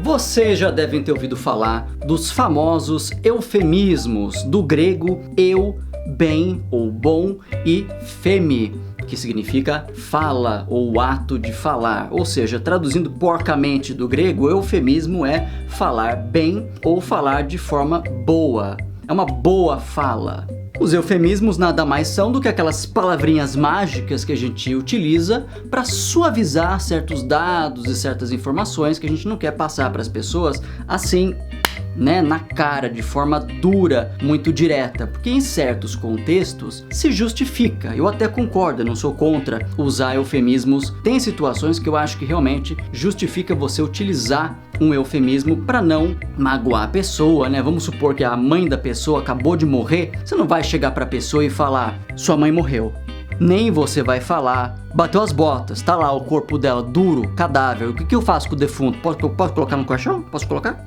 Vocês já devem ter ouvido falar dos famosos eufemismos do grego eu, bem ou bom e femi, que significa fala ou ato de falar. Ou seja, traduzindo porcamente do grego, eufemismo é falar bem ou falar de forma boa. É uma boa fala. Os eufemismos nada mais são do que aquelas palavrinhas mágicas que a gente utiliza para suavizar certos dados e certas informações que a gente não quer passar para as pessoas assim, na cara, de forma dura, muito direta, porque em certos contextos se justifica. Eu até concordo, eu não sou contra usar eufemismos. Tem situações que eu acho que realmente justifica você utilizar um eufemismo para não magoar a pessoa, Vamos supor que a mãe da pessoa acabou de morrer, você não vai chegar para a pessoa e falar, sua mãe morreu. Nem você vai falar, bateu as botas, tá lá o corpo dela duro, cadáver, o que eu faço com o defunto? Posso colocar no caixão? Posso colocar?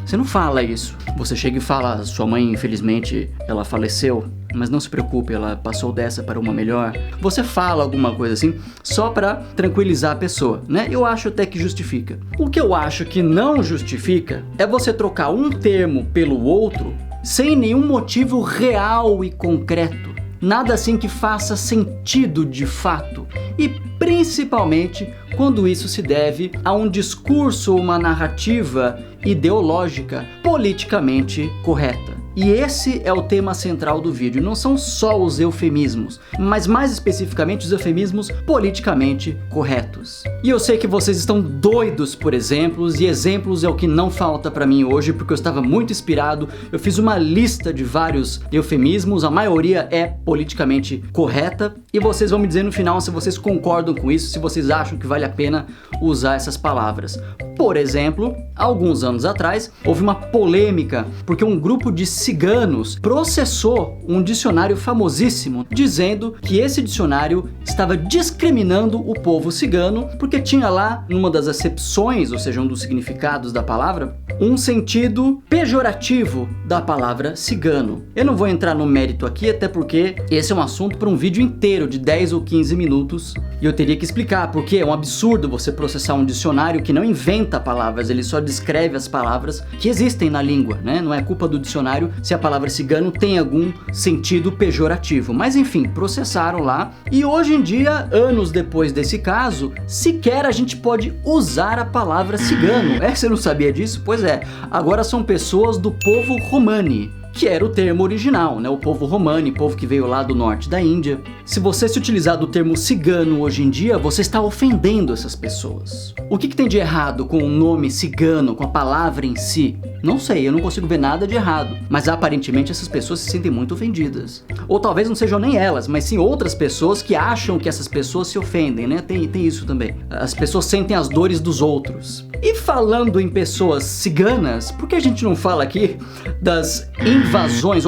Você não fala isso. Você chega e fala, sua mãe infelizmente ela faleceu, mas não se preocupe, ela passou dessa para uma melhor. Você fala alguma coisa assim, só para tranquilizar a pessoa, Eu acho até que justifica. O que eu acho que não justifica é você trocar um termo pelo outro sem nenhum motivo real e concreto. Nada assim que faça sentido de fato. E principalmente quando isso se deve a um discurso ou uma narrativa ideológica politicamente correta. E esse é o tema central do vídeo, não são só os eufemismos, mas mais especificamente os eufemismos politicamente corretos. E eu sei que vocês estão doidos por exemplos, e exemplos é o que não falta pra mim hoje, porque eu estava muito inspirado. Eu fiz uma lista de vários eufemismos, a maioria é politicamente correta, e vocês vão me dizer no final se vocês concordam com isso, se vocês acham que vale a pena usar essas palavras. Por exemplo, alguns anos atrás, houve uma polêmica porque um grupo de ciganos processou um dicionário famosíssimo, dizendo que esse dicionário estava discriminando o povo cigano, porque tinha lá, numa das acepções, ou seja, um dos significados da palavra, um sentido pejorativo da palavra cigano. Eu não vou entrar no mérito aqui, até porque esse é um assunto para um vídeo inteiro de 10 ou 15 minutos, e eu teria que explicar porque é um absurdo você processar um dicionário que não inventa palavras, ele só descreve as palavras que existem na língua, Não é culpa do dicionário se a palavra cigano tem algum sentido pejorativo. Mas enfim, processaram lá, e hoje em dia, anos depois desse caso, sequer a gente pode usar a palavra cigano. Você não sabia disso? Pois é, agora são pessoas do povo romani, que era o termo original, O povo romani, povo que veio lá do norte da Índia. Se você se utilizar do termo cigano hoje em dia, você está ofendendo essas pessoas. O que tem de errado com o nome cigano, com a palavra em si? Não sei, eu não consigo ver nada de errado, mas aparentemente essas pessoas se sentem muito ofendidas. Ou talvez não sejam nem elas, mas sim outras pessoas que acham que essas pessoas se ofendem, Tem isso também. As pessoas sentem as dores dos outros. E falando em pessoas ciganas, por que a gente não fala aqui das invasões,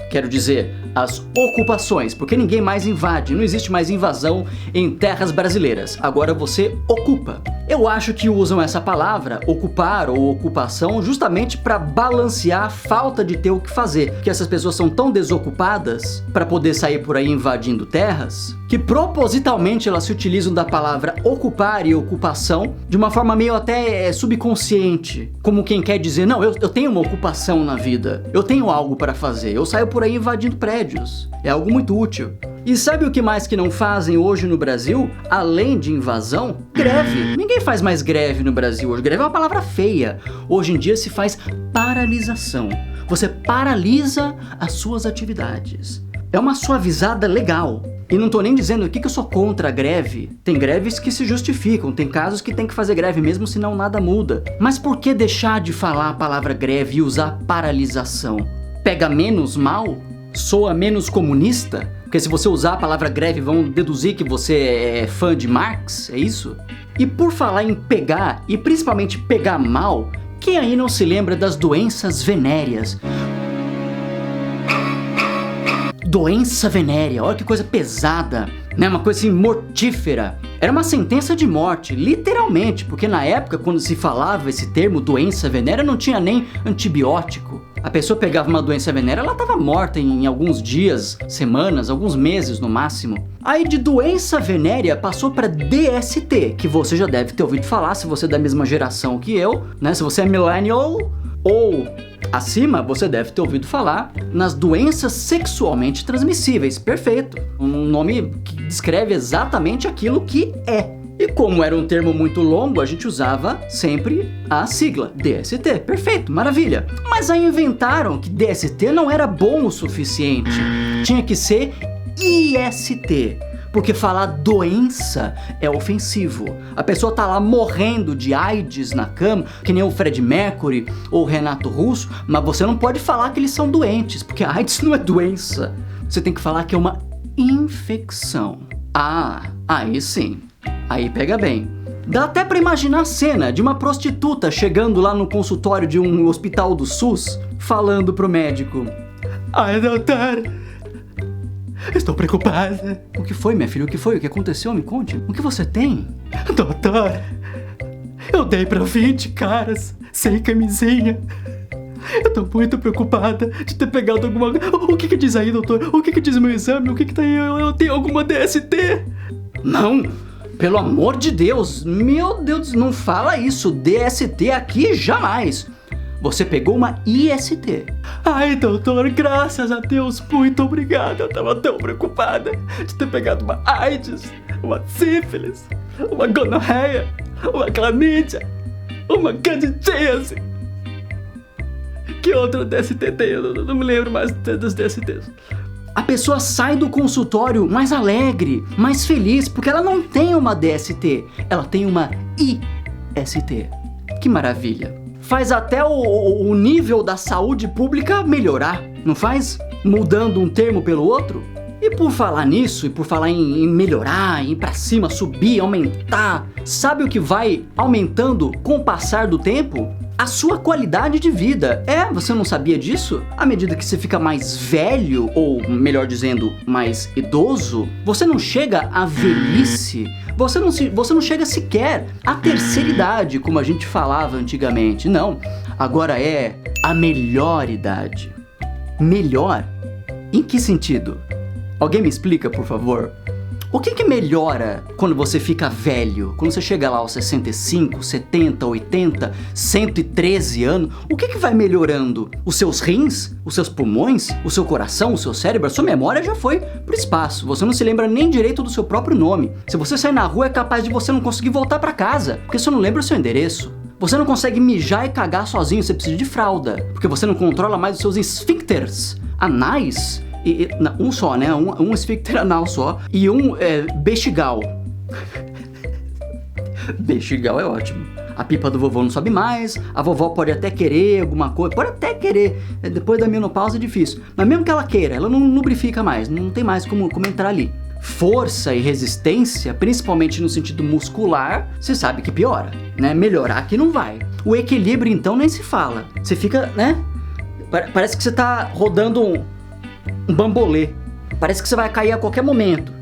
quero dizer, as ocupações, porque ninguém mais invade, não existe mais invasão em terras brasileiras, agora você ocupa. Eu acho que usam essa palavra, ocupar ou ocupação, justamente para balancear a falta de ter o que fazer, que essas pessoas são tão desocupadas para poder sair por aí invadindo terras, que propositalmente elas se utilizam da palavra ocupar e ocupação de uma forma meio até subconsciente, como quem quer dizer, não, eu tenho uma ocupação na vida, eu tenho algo para fazer, eu saio por aí invadindo prédios, é algo muito útil. E sabe o que mais que não fazem hoje no Brasil, além de invasão? Greve. Ninguém faz mais greve no Brasil hoje. Greve é uma palavra feia. Hoje em dia se faz paralisação. Você paralisa as suas atividades. É uma suavizada legal. E não tô nem dizendo aqui que eu sou contra a greve. Tem greves que se justificam, tem casos que tem que fazer greve mesmo, senão nada muda. Mas por que deixar de falar a palavra greve e usar paralisação? Pega menos mal? Soa menos comunista? Porque se você usar a palavra greve vão deduzir que você é fã de Marx, é isso? E por falar em pegar, e principalmente pegar mal, quem aí não se lembra das doenças venéreas? Doença venérea, olha que coisa pesada, Uma coisa assim mortífera. Era uma sentença de morte, literalmente, porque na época quando se falava esse termo doença venérea não tinha nem antibiótico. A pessoa pegava uma doença venérea, ela estava morta em alguns dias, semanas, alguns meses no máximo. Aí de doença venérea passou para DST, que você já deve ter ouvido falar se você é da mesma geração que eu, né? Se você é millennial ou acima, você deve ter ouvido falar nas doenças sexualmente transmissíveis. Perfeito. Um nome que descreve exatamente aquilo que é. E como era um termo muito longo, a gente usava sempre a sigla DST. Perfeito, maravilha. Mas aí inventaram que DST não era bom o suficiente. Tinha que ser IST. Porque falar doença é ofensivo. A pessoa tá lá morrendo de AIDS na cama, que nem o Fred Mercury ou o Renato Russo, mas você não pode falar que eles são doentes, porque a AIDS não é doença. Você tem que falar que é uma infecção. Ah, aí sim. Aí pega bem. Dá até pra imaginar a cena de uma prostituta chegando lá no consultório de um hospital do SUS, falando pro médico: "Ai, doutor, estou preocupada." "O que foi, minha filha? O que foi? O que aconteceu? Me conte. O que você tem?" "Doutor, eu dei pra 20 caras, sem camisinha. Eu tô muito preocupada de ter pegado alguma... O que diz aí, doutor? O que diz meu exame? O que tá aí? Eu tenho alguma DST?" "Não, pelo amor de Deus, meu Deus, não fala isso, DST aqui jamais. Você pegou uma IST." "Ai, doutor, graças a Deus, muito obrigada. Eu tava tão preocupada de ter pegado uma AIDS, uma sífilis, uma gonorreia, uma clamídia, uma candidíase. Que outro DST tem? Eu não me lembro mais dos DSTs." A pessoa sai do consultório mais alegre, mais feliz, porque ela não tem uma DST, ela tem uma IST. Que maravilha. Faz até o nível da saúde pública melhorar, não faz? Mudando um termo pelo outro. E por falar nisso, e por falar em melhorar, em ir pra cima, subir, aumentar, sabe o que vai aumentando com o passar do tempo? A sua qualidade de vida. Você não sabia disso? À medida que você fica mais velho, ou melhor dizendo, mais idoso, você não chega à velhice, você não chega sequer à terceira idade, como a gente falava antigamente. Não, agora é a melhor idade. Melhor? Em que sentido? Alguém me explica, por favor? O que melhora quando você fica velho? Quando você chega lá aos 65, 70, 80, 113 anos, o que vai melhorando? Os seus rins? Os seus pulmões? O seu coração? O seu cérebro? A sua memória já foi pro espaço. Você não se lembra nem direito do seu próprio nome. Se você sair na rua, é capaz de você não conseguir voltar pra casa, porque você não lembra o seu endereço. Você não consegue mijar e cagar sozinho, você precisa de fralda, porque você não controla mais os seus esfíncteres anais. Um só, né? Um esfíncter anal só. E um bexigal. Bexigal é ótimo. A pipa do vovô não sobe mais. A vovó pode até querer alguma coisa. Pode até querer. Depois da menopausa é difícil. Mas mesmo que ela queira, ela não lubrifica mais. Não tem mais como entrar ali. Força e resistência, principalmente no sentido muscular, você sabe que piora, né? Melhorar que não vai. O equilíbrio, então, nem se fala. Você fica, né? Parece que você tá rodando um bambolê. Parece que você vai cair a qualquer momento.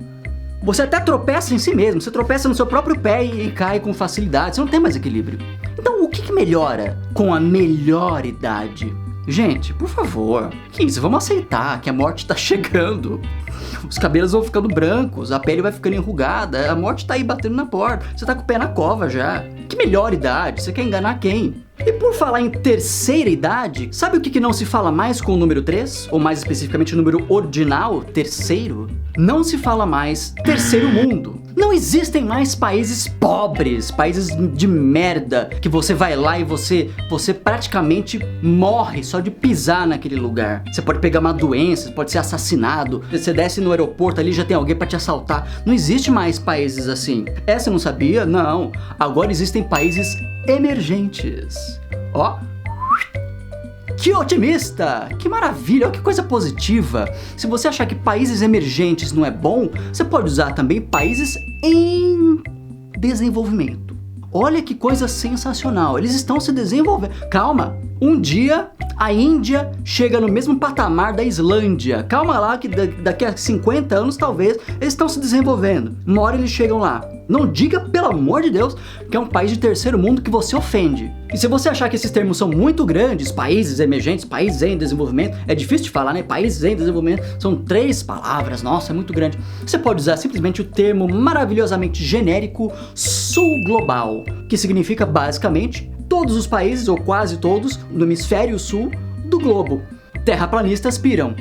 Você até tropeça em si mesmo. Você tropeça no seu próprio pé e cai com facilidade. Você não tem mais equilíbrio. Então, o que melhora com a melhor idade? Gente, por favor, que isso? Vamos aceitar que a morte tá chegando. Os cabelos vão ficando brancos, a pele vai ficando enrugada, a morte tá aí batendo na porta. Você tá com o pé na cova já. Que melhor idade? Você quer enganar quem? E por falar em terceira idade, sabe o que não se fala mais com o número 3? Ou mais especificamente o número ordinal, terceiro? Não se fala mais terceiro mundo. Não existem mais países pobres, países de merda, que você vai lá e você praticamente morre só de pisar naquele lugar. Você pode pegar uma doença, pode ser assassinado, você desce no aeroporto ali, já tem alguém pra te assaltar. Não existe mais países assim. Essa eu não sabia? Não. Agora existem países emergentes. Ó, que otimista! Que maravilha! Que coisa positiva! Se você achar que países emergentes não é bom, você pode usar também países em desenvolvimento. Olha que coisa sensacional! Eles estão se desenvolvendo. Calma! Um dia a Índia chega no mesmo patamar da Islândia. Calma lá que daqui a 50 anos talvez eles estão se desenvolvendo. Uma hora eles chegam lá. Não diga, pelo amor de Deus, que é um país de terceiro mundo que você ofende. E se você achar que esses termos são muito grandes, países emergentes, países em desenvolvimento, é difícil de falar, né? Países em desenvolvimento, são 3 palavras, nossa, é muito grande. Você pode usar simplesmente o termo maravilhosamente genérico sul global, que significa basicamente todos os países, ou quase todos, no hemisfério sul do globo. Terraplanistas piram.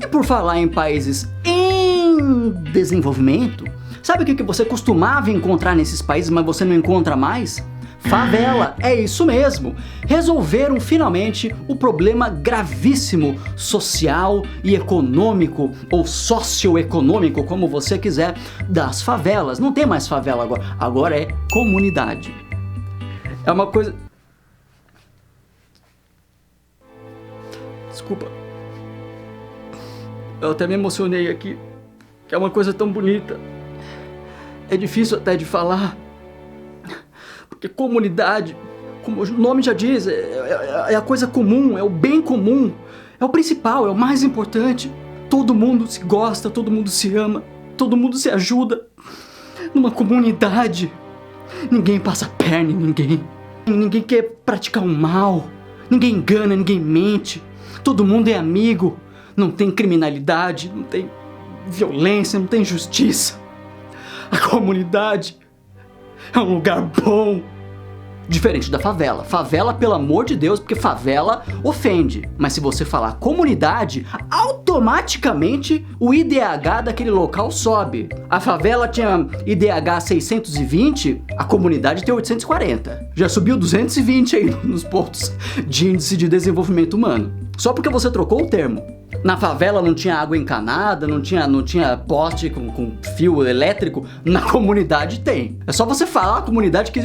E por falar em países em desenvolvimento, sabe o que você costumava encontrar nesses países, mas você não encontra mais? Favela, é isso mesmo. Resolveram finalmente o problema gravíssimo social e econômico, ou socioeconômico, como você quiser, das favelas. Não tem mais favela agora, agora é comunidade. É uma coisa... Desculpa. Eu até me emocionei aqui, que é uma coisa tão bonita. É difícil até de falar, porque comunidade, como o nome já diz, é a coisa comum, é o bem comum, é o principal, é o mais importante. Todo mundo se gosta, todo mundo se ama, todo mundo se ajuda. Numa comunidade, ninguém passa perna em ninguém, ninguém quer praticar o mal, ninguém engana, ninguém mente, todo mundo é amigo. Não tem criminalidade, não tem violência, não tem justiça. A comunidade é um lugar bom. Diferente da favela. Favela, pelo amor de Deus, porque favela ofende. Mas se você falar comunidade, automaticamente o IDH daquele local sobe. A favela tinha IDH 620, a comunidade tem 840. Já subiu 220 aí nos pontos de índice de desenvolvimento humano. Só porque você trocou o termo. Na favela não tinha água encanada, não tinha poste com fio elétrico. Na comunidade tem. É só você falar a comunidade que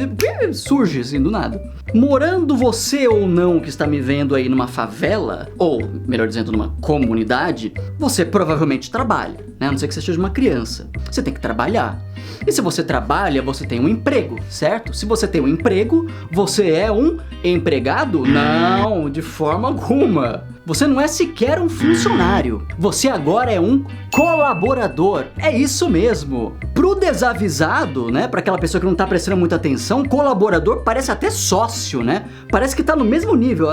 surge assim do nada. Morando você ou não que está me vendo aí numa favela, ou melhor dizendo, numa comunidade, você provavelmente trabalha, né? A não ser que você seja uma criança. Você tem que trabalhar. E se você trabalha, você tem um emprego, certo? Se você tem um emprego, você é um empregado? Não, de forma alguma. Você não é sequer um funcionário. Você agora é um colaborador. É isso mesmo. Pro desavisado, né? Pra aquela pessoa que não tá prestando muita atenção, colaborador parece até sócio, né? Parece que tá no mesmo nível.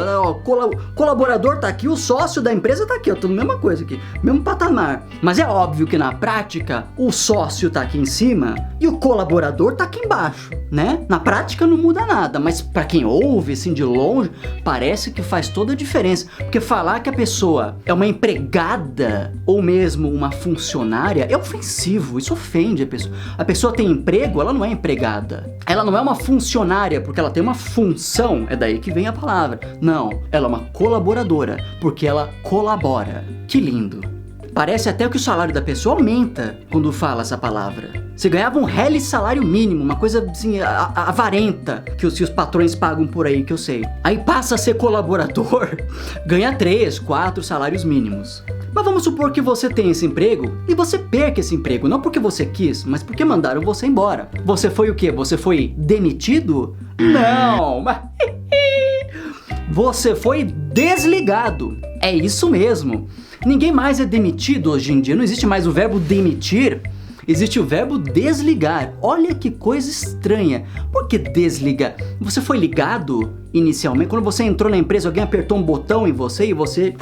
Colaborador tá aqui, o sócio da empresa tá aqui, ó. Tudo a mesma coisa aqui, mesmo patamar. Mas é óbvio que na prática, o sócio tá aqui em cima e o colaborador tá aqui embaixo, né? Na prática não muda nada, mas pra quem ouve assim de longe, parece que faz toda a diferença. Porque falar que a pessoa é uma empregada ou mesmo uma funcionária é ofensivo, isso ofende a pessoa. A pessoa tem emprego, ela não é empregada. Ela não é uma funcionária porque ela tem uma função, é daí que vem a palavra. Não, ela é uma colaboradora porque ela colabora. Que lindo. Parece até que o salário da pessoa aumenta quando fala essa palavra. Você ganhava um real salário mínimo, uma coisa assim, avarenta, que os patrões pagam por aí, que eu sei. Aí passa a ser colaborador, ganha 3, 4 salários mínimos. Mas vamos supor que você tenha esse emprego e você perca esse emprego, não porque você quis, mas porque mandaram você embora. Você foi o quê? Você foi demitido? Não, mas... Você foi desligado. É isso mesmo. Ninguém mais é demitido hoje em dia, não existe mais o verbo demitir, existe o verbo desligar. Olha que coisa estranha. Por que desligar? Você foi ligado inicialmente, quando você entrou na empresa, alguém apertou um botão em você e você...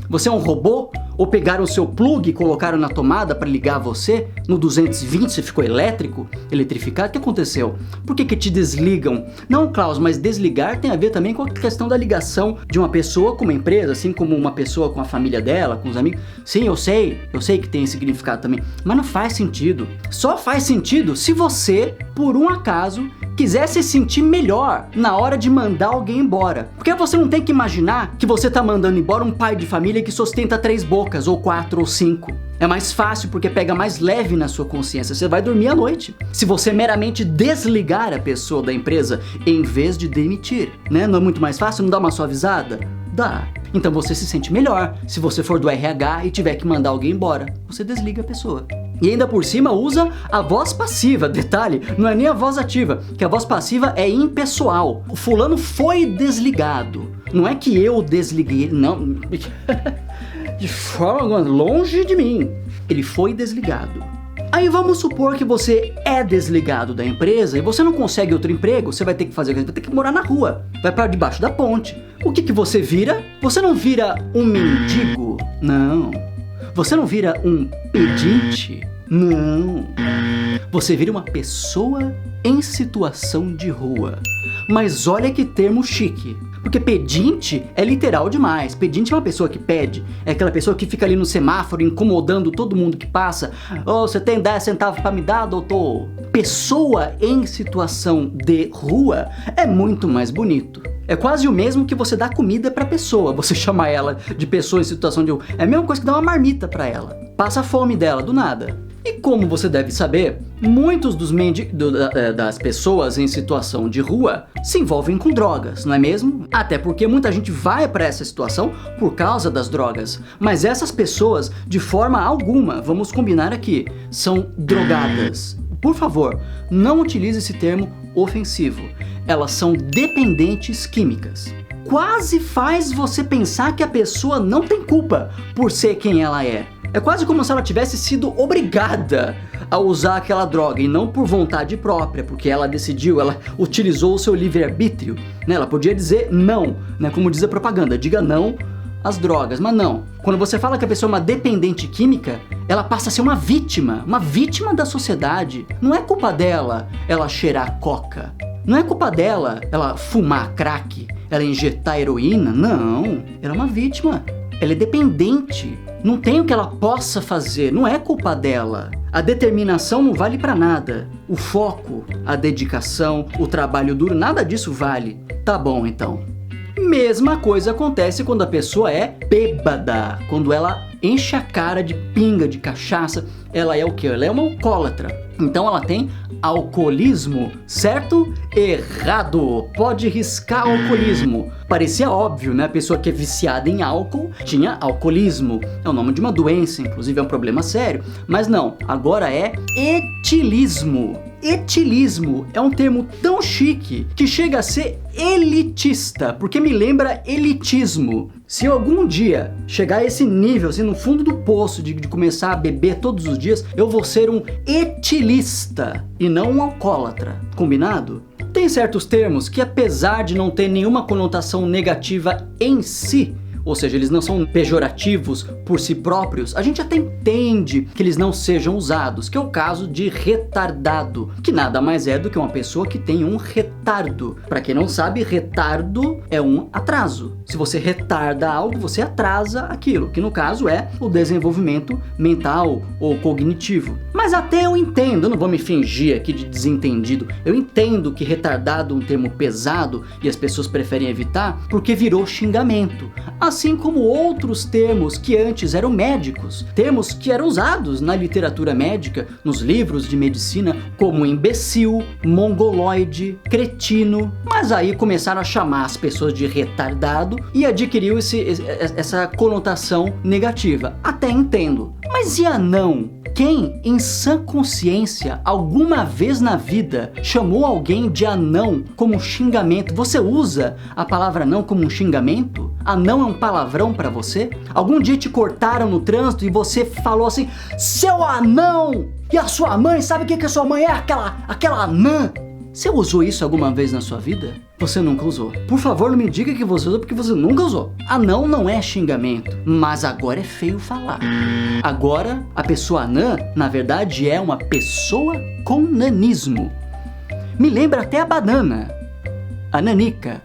Você é um robô? Ou pegaram o seu plug e colocaram na tomada para ligar você? No 220 você ficou elétrico? Eletrificado? O que aconteceu? Por que te desligam? Não, Klaus, mas desligar tem a ver também com a questão da ligação de uma pessoa com uma empresa, assim como uma pessoa com a família dela, com os amigos. Sim, eu sei que tem esse significado também, mas não faz sentido. Só faz sentido se você, por um acaso, quiser se sentir melhor na hora de mandar alguém embora. Porque você não tem que imaginar que você tá mandando embora um pai de família que sustenta 3 bocas, ou 4 ou 5. É mais fácil porque pega mais leve na sua consciência. Você vai dormir à noite. Se você meramente desligar a pessoa da empresa em vez de demitir, né? Não é muito mais fácil? Não dá uma suavizada? Dá. Então você se sente melhor. Se você for do RH e tiver que mandar alguém embora, você desliga a pessoa. E ainda por cima usa a voz passiva. Detalhe, não é nem a voz ativa, que a voz passiva é impessoal. O fulano foi desligado. Não é que eu desliguei ele, não. De forma alguma, longe de mim. Ele foi desligado. Aí vamos supor que você é desligado da empresa e você não consegue outro emprego, você vai ter que fazer o quê? Vai ter que morar na rua, vai para debaixo da ponte. O que você vira? Você não vira um mendigo, não. Você não vira um pedinte, não. Você vira uma pessoa em situação de rua. Mas olha que termo chique. Porque pedinte é literal demais. Pedinte é uma pessoa que pede. É aquela pessoa que fica ali no semáforo incomodando todo mundo que passa. Oh, você tem 10 centavos pra me dar, doutor? Pessoa em situação de rua é muito mais bonito. É quase o mesmo que você dar comida pra pessoa. Você chama ela de pessoa em situação de rua. É a mesma coisa que dar uma marmita pra ela. Passa a fome dela, do nada. E como você deve saber, muitos das pessoas em situação de rua se envolvem com drogas, não é mesmo? Até porque muita gente vai para essa situação por causa das drogas. Mas essas pessoas, de forma alguma, vamos combinar aqui, são drogadas. Por favor, não utilize esse termo ofensivo. Elas são dependentes químicas. Quase faz você pensar que a pessoa não tem culpa por ser quem ela é. É quase como se ela tivesse sido obrigada a usar aquela droga e não por vontade própria, porque ela decidiu, ela utilizou o seu livre-arbítrio, né? Ela podia dizer não, né? Como diz a propaganda, diga não às drogas, mas não. Quando você fala que a pessoa é uma dependente química, ela passa a ser uma vítima da sociedade. Não é culpa dela ela cheirar coca, não é culpa dela ela fumar crack, ela injetar heroína, não. Ela é uma vítima, ela é dependente. Não tem o que ela possa fazer, não é culpa dela. A determinação não vale pra nada. O foco, a dedicação, o trabalho duro, nada disso vale. Tá bom, então. Mesma coisa acontece quando a pessoa é bêbada. Quando ela enche a cara de pinga, de cachaça, ela é o quê? Ela é uma alcoólatra. Então ela tem alcoolismo, certo? Errado! Pode riscar alcoolismo. Parecia óbvio, né? A pessoa que é viciada em álcool tinha alcoolismo. É o nome de uma doença, inclusive é um problema sério. Mas não, agora é etilismo. Etilismo é um termo tão chique que chega a ser elitista, porque me lembra elitismo. Se eu algum dia chegar a esse nível, assim, no fundo do poço, de começar a beber todos os dias, eu vou ser um etilista e não um alcoólatra. Combinado? Tem certos termos que, apesar de não ter nenhuma conotação negativa em si, ou seja, eles não são pejorativos por si próprios, a gente até entende que eles não sejam usados, que é o caso de retardado, que nada mais é do que uma pessoa que tem um retardo. Para quem não sabe, retardo é um atraso. Se você retarda algo, você atrasa aquilo, que no caso é o desenvolvimento mental ou cognitivo. Mas até eu entendo, eu não vou me fingir aqui de desentendido, eu entendo que retardado é um termo pesado e as pessoas preferem evitar porque virou xingamento. Assim como outros termos que antes eram médicos, termos que eram usados na literatura médica, nos livros de medicina, como imbecil, mongoloide, cretino, mas aí começaram a chamar as pessoas de retardado e adquiriu essa conotação negativa. Até entendo. Mas e anão? Quem, em sã consciência, alguma vez na vida chamou alguém de anão como um xingamento? Você usa a palavra anão como um xingamento? Anão é um palavrão pra você? Algum dia te cortaram no trânsito e você falou assim, seu anão! E a sua mãe, sabe o que a sua mãe é? Aquela anã! Você usou isso alguma vez na sua vida? Você nunca usou. Por favor, não me diga que você usou porque você nunca usou. Anão não é xingamento, mas agora é feio falar. Agora, a pessoa anã, na verdade, é uma pessoa com nanismo. Me lembra até a banana. A nanica.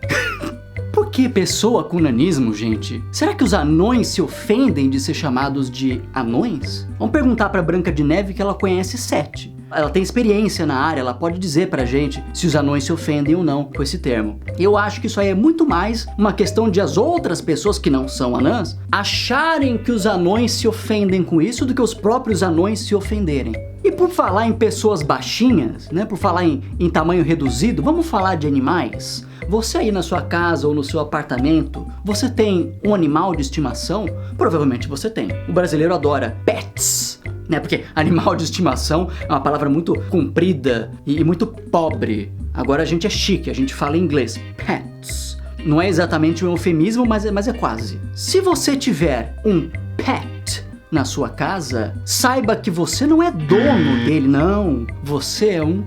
Por que pessoa com nanismo, gente? Será que os anões se ofendem de ser chamados de anões? Vamos perguntar pra Branca de Neve que ela conhece 7. Ela tem experiência na área, ela pode dizer pra gente se os anões se ofendem ou não com esse termo. Eu acho que isso aí é muito mais uma questão de as outras pessoas que não são anãs acharem que os anões se ofendem com isso do que os próprios anões se ofenderem. E por falar em pessoas baixinhas, né, por falar em tamanho reduzido, vamos falar de animais? Você aí na sua casa ou no seu apartamento, você tem um animal de estimação? Provavelmente você tem. O brasileiro adora pets, né? Porque animal de estimação é uma palavra muito comprida e muito pobre. Agora a gente é chique, a gente fala em inglês. Pets. Não é exatamente um eufemismo, mas é quase. Se você tiver um pet na sua casa, saiba que você não é dono dele, não. Você é um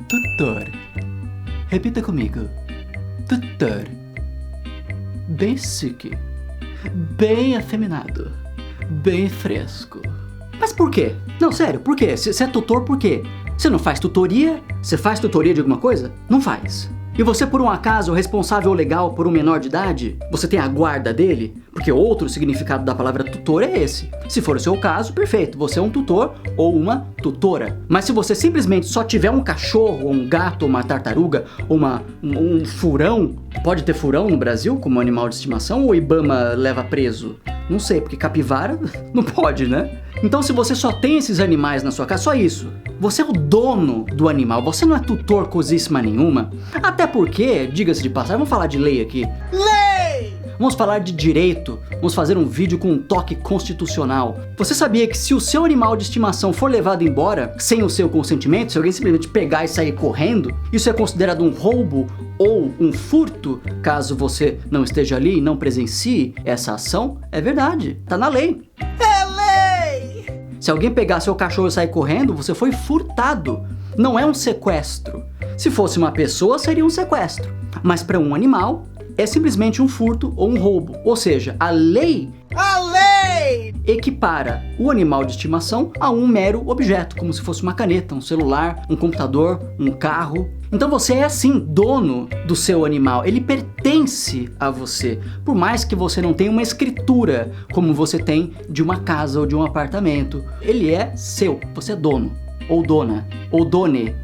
tutor. Repita comigo. Tutor. Bem chique. Bem afeminado. Bem fresco. Mas por quê? Não, sério, por quê? Você é tutor por quê? Você não faz tutoria? Você faz tutoria de alguma coisa? Não faz. E você, por um acaso, é o responsável legal por um menor de idade? Você tem a guarda dele? Porque outro significado da palavra tutor é esse. Se for o seu caso, perfeito, você é um tutor ou uma tutora. Mas se você simplesmente só tiver um cachorro, ou um gato, ou uma tartaruga, ou um furão, pode ter furão no Brasil como animal de estimação, ou o Ibama leva preso? Não sei, porque capivara não pode, né? Então se você só tem esses animais na sua casa, só isso. Você é o dono do animal, você não é tutor coisíssima nenhuma. Até porque, diga-se de passagem, vamos falar de lei aqui. Lei! Vamos falar de direito, vamos fazer um vídeo com um toque constitucional. Você sabia que se o seu animal de estimação for levado embora sem o seu consentimento, se alguém simplesmente pegar e sair correndo, isso é considerado um roubo ou um furto, caso você não esteja ali e não presencie essa ação? É verdade, tá na lei. Se alguém pegar seu cachorro e sair correndo, você foi furtado. Não é um sequestro. Se fosse uma pessoa, seria um sequestro. Mas para um animal, é simplesmente um furto ou um roubo. Ou seja, a lei equipara o animal de estimação a um mero objeto, como se fosse uma caneta, um celular, um computador, um carro. Então você é assim, dono do seu animal, ele pertence a você, por mais que você não tenha uma escritura, como você tem de uma casa ou de um apartamento. Ele é seu, você é dono, ou dona, ou done.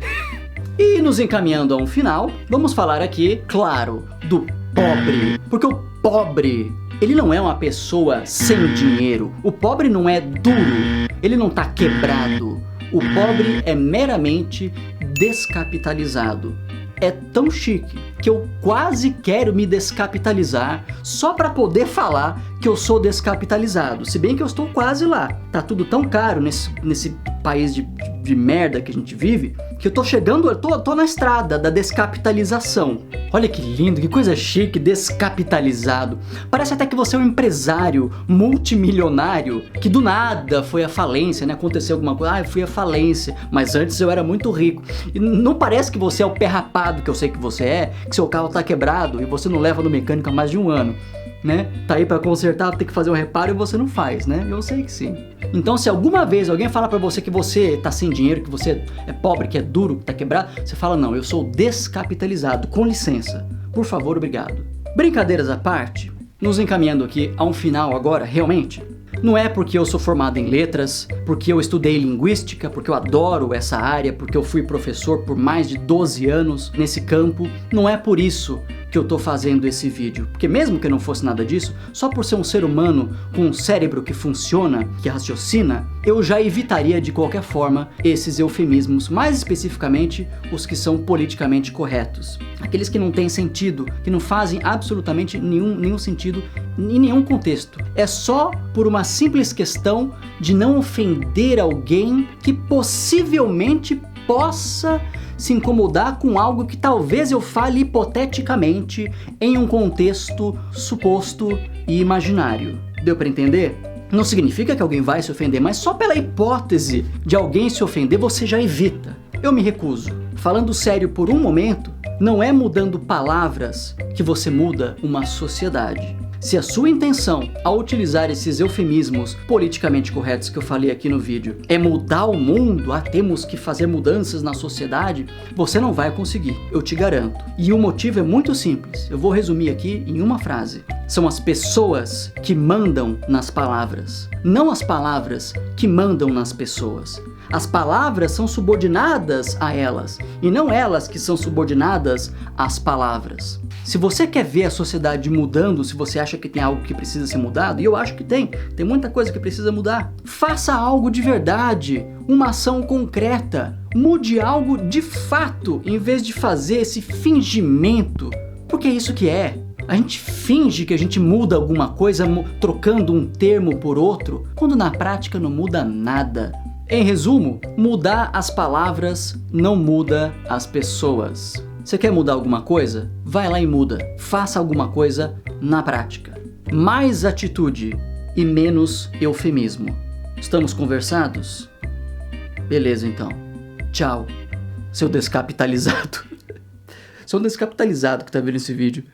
E nos encaminhando a um final, vamos falar aqui, claro, do pobre, porque o pobre, ele não é uma pessoa sem dinheiro. O pobre não é duro, ele não tá quebrado. O pobre é meramente descapitalizado. É tão chique que eu quase quero me descapitalizar só para poder falar que eu sou descapitalizado. Se bem que eu estou quase lá. Tá tudo tão caro nesse país de merda que a gente vive, que eu tô chegando, eu tô na estrada da descapitalização. Olha que lindo, que coisa chique, descapitalizado. Parece até que você é um empresário multimilionário que do nada foi à falência, né? Aconteceu alguma coisa, eu fui à falência, mas antes eu era muito rico. E não parece que você é o pé rapado que eu sei que você é, que seu carro tá quebrado e você não leva no mecânico há mais de um ano. Né? Tá aí pra consertar, tem que fazer um reparo e você não faz, né? Eu sei que sim. Então se alguma vez alguém fala pra você que você tá sem dinheiro, que você é pobre, que é duro, que tá quebrado, você fala, não, eu sou descapitalizado, com licença, por favor, obrigado. Brincadeiras à parte, nos encaminhando aqui a um final agora, realmente, não é porque eu sou formado em letras, porque eu estudei linguística, porque eu adoro essa área, porque eu fui professor por mais de 12 anos nesse campo, não é por isso que eu tô fazendo esse vídeo, porque mesmo que não fosse nada disso, só por ser um ser humano com um cérebro que funciona, que raciocina, eu já evitaria de qualquer forma esses eufemismos, mais especificamente os que são politicamente corretos, aqueles que não têm sentido, que não fazem absolutamente nenhum sentido em nenhum contexto. É só por uma simples questão de não ofender alguém que possivelmente possa se incomodar com algo que talvez eu fale hipoteticamente em um contexto suposto e imaginário. Deu para entender? Não significa que alguém vai se ofender, mas só pela hipótese de alguém se ofender você já evita. Eu me recuso. Falando sério por um momento, não é mudando palavras que você muda uma sociedade. Se a sua intenção ao utilizar esses eufemismos politicamente corretos que eu falei aqui no vídeo é mudar o mundo, temos que fazer mudanças na sociedade, você não vai conseguir, eu te garanto. E o motivo é muito simples, eu vou resumir aqui em uma frase. São as pessoas que mandam nas palavras, não as palavras que mandam nas pessoas. As palavras são subordinadas a elas, e não elas que são subordinadas às palavras. Se você quer ver a sociedade mudando, se você acha que tem algo que precisa ser mudado, e eu acho que tem muita coisa que precisa mudar, faça algo de verdade, uma ação concreta, mude algo de fato, em vez de fazer esse fingimento, porque é isso que é. A gente finge que a gente muda alguma coisa trocando um termo por outro, quando na prática não muda nada. Em resumo, mudar as palavras não muda as pessoas. Você quer mudar alguma coisa? Vai lá e muda. Faça alguma coisa na prática. Mais atitude e menos eufemismo. Estamos conversados? Beleza, então. Tchau, seu descapitalizado. Seu descapitalizado que tá vendo esse vídeo.